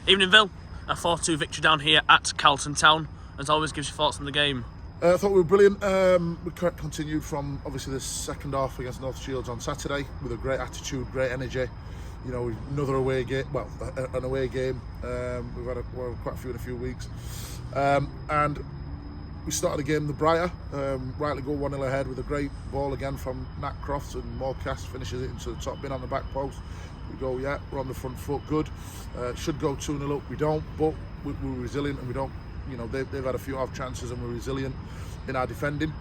Evening, Vill. A 4-2 victory down here at Carlton Town. As always, gives your thoughts on the game. I thought we were brilliant. We continued from obviously the second half against North Shields on Saturday with a great attitude, great energy. You know, another away game. Well, an away game. We've had quite a few in a few weeks, and we started the game. The Briar rightly go 1-0 ahead with a great ball again from Nat Crofts, and Morcast finishes it into the top bin on the back post. We go, yeah, we're on the front foot, good. Should go 2-0 up, we don't, but we're resilient and we don't. You know, they've had a few half chances and we're resilient in our defending,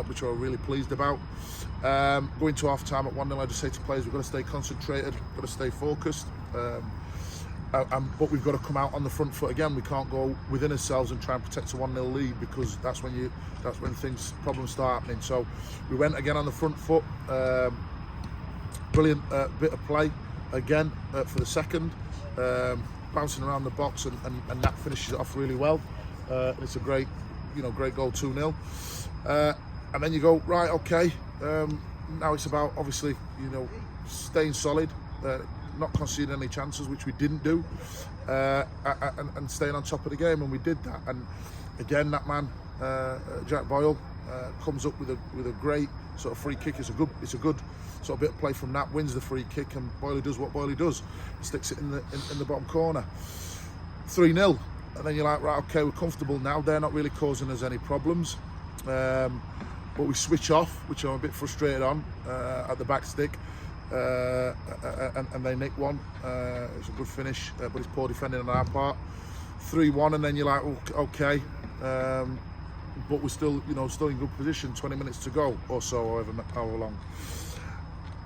which we're really pleased about. Going to half time at 1-0, I just say to players, we've got to stay concentrated, got to stay focused, but we've got to come out on the front foot again. We can't go within ourselves and try and protect a 1-0 lead, problems start happening. So we went again on the front foot. Brilliant bit of play again for the second, bouncing around the box, and Nat finishes it off really well. It's a great goal, 2-0. And then you go, right, okay, now it's about obviously, staying solid, not conceding any chances, which we didn't do, and staying on top of the game, and we did that. And again, that man, Jack Boyle, comes up with a great sort of free kick. It's a good sort of bit of play from Nat, wins the free kick, and Boyle does what Boyle does, he sticks it in the bottom corner. 3-0, and then you're like, right, okay, we're comfortable now. They're not really causing us any problems, but we switch off, which I'm a bit frustrated on, at the back stick, and they nick one. It's a good finish, but it's poor defending on our part. 3-1, and then you're like, okay, but we're still in good position. 20 minutes to go or so, however long,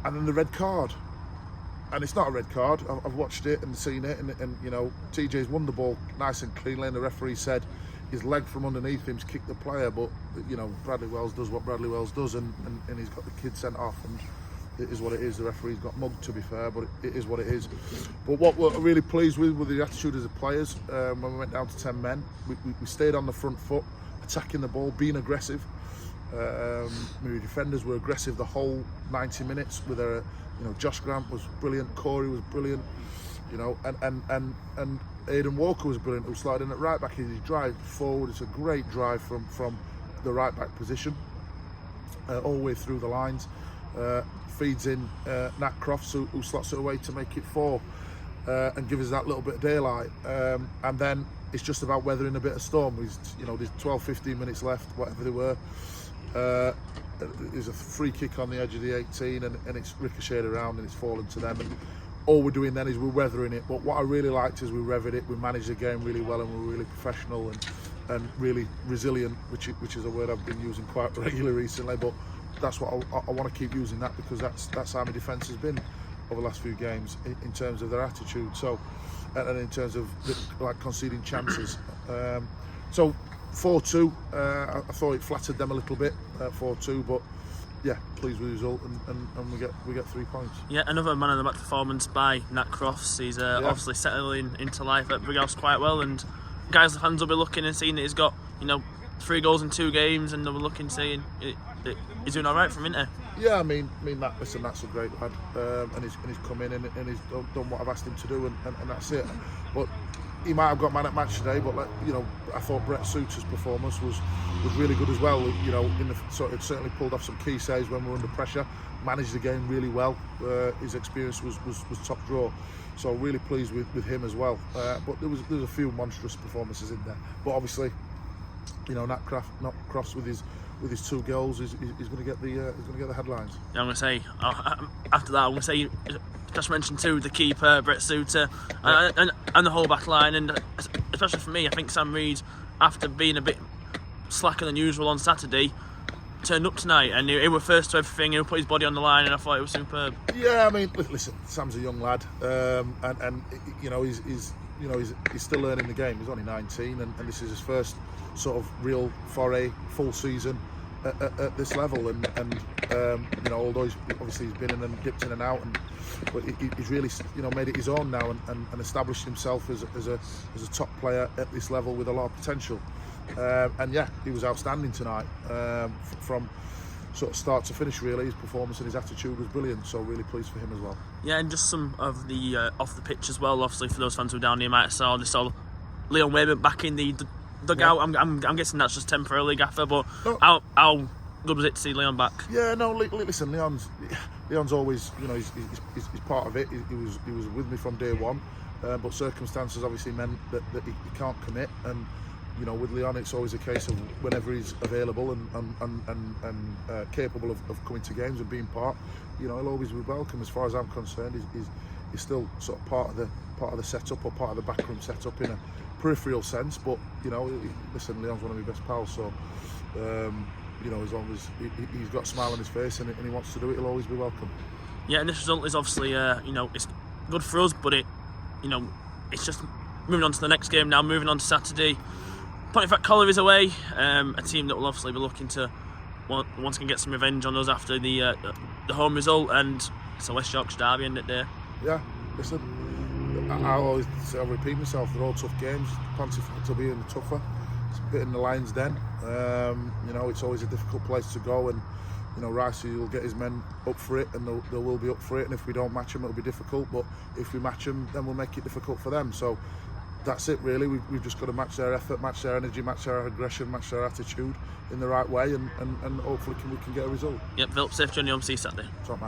and then the red card. And it's not a red card. I've watched it and seen it, and TJ's won the ball nice and cleanly, and the referee said his leg from underneath him's kicked the player, but Bradley Wells does what Bradley Wells does, and he's got the kid sent off, and it is what it is. The referee's got mugged, to be fair, but it is what it is. But what we're really pleased with the attitude of the players, when we went down to 10 men, we stayed on the front foot, attacking the ball, being aggressive. Maybe defenders were aggressive the whole 90 minutes with their, Josh Grant was brilliant, Corey was brilliant, and Aidan Walker was brilliant, who slid in at right back. His drive forward, it's a great drive from the right back position, all the way through the lines, feeds in Nat Crofts, who slots it away to make it 4, and give us that little bit of daylight, and then it's just about weathering a bit of storm. There's 12-15 minutes left, whatever they were. There's a free kick on the edge of the 18, and it's ricocheted around and it's fallen to them, and all we're doing then is we're weathering it. But what I really liked is we weathered it, we managed the game really well, and we're really professional and really resilient, which is a word I've been using quite regularly recently, but that's what I want to keep using, that because that's how my defence has been over the last few games in terms of their attitude, so, and in terms of conceding chances. So 4-2, I thought it flattered them a little bit, 4-2, but yeah, pleased with the result, and we get 3 points. Yeah, another man of the match performance by Nat Crofts. He's obviously settling into life at Brighouse quite well, and guys, the fans will be looking and seeing that he's got 3 goals in 2 games, and they'll be looking saying he's doing all right from Inter. Yeah, I mean that's a great lad, and he's come in and he's done what I've asked him to do, and that's it. But he might have got man at match today, but I thought Brett Suter's performance was really good as well. It certainly pulled off some key saves when we were under pressure, managed the game really well. His experience was top draw, so really pleased with him as well. But there was a few monstrous performances in there. But obviously, Nat Crofts with his 2 goals, he's going to get the headlines. Yeah, I'm going to say after that, I'm going to say just mention too the keeper Brett Suter, and the whole back line, and especially for me, I think Sam Reid, after being a bit slacker than usual on Saturday, turned up tonight, and he was first to everything. He put his body on the line, and I thought it was superb. Yeah, I mean, listen, Sam's a young lad, and he's still learning the game. He's only 19, and this is his first sort of real foray, full season at this level, and although he's been in and dipped in and out, but he's really made it his own now, and established himself as a top player at this level with a lot of potential, and yeah, he was outstanding tonight, from sort of start to finish really. His performance and his attitude was brilliant, so really pleased for him as well. Yeah, and just some of the off the pitch as well. Obviously, for those fans who were down here, might have saw Leon Wayman back in the dugout. Yeah. I'm guessing that's just temporarily, Gaffer. But No. how good was it to see Leon back? Yeah, no. Listen, Leon's always, you know, he's part of it. He was with me from day one, but circumstances obviously meant that he can't commit. And you know, with Leon, it's always a case of whenever he's available and capable of coming to games and being part, you know, he'll always be welcome. As far as I'm concerned, he's still sort of part of the setup, or part of the backroom setup in a peripheral sense. But you know, listen, Leon's one of my best pals, so you know, as long as he's got a smile on his face and he wants to do it, he'll always be welcome. Yeah, and this result is obviously you know, it's good for us, but you know, it's just moving on to the next game now. Moving on to Saturday. Pontefract Collar is away, a team that will obviously be looking to once again get some revenge on us after the home result, and it's a West Yorkshire derby, isn't it, there? Yeah, listen, I'll repeat myself, they're all tough games. Pontefract will be even tougher. It's a bit in the lion's den. You know, it's always a difficult place to go, and you know, Ricey will get his men up for it, and they will be up for it, and if we don't match them, it'll be difficult, but if we match them, then we'll make it difficult for them. So that's it really. We've just got to match their effort, match their energy, match their aggression, match their attitude in the right way, and hopefully we can get a result. Yep, Philip, safe journey home, see you Saturday. Top man.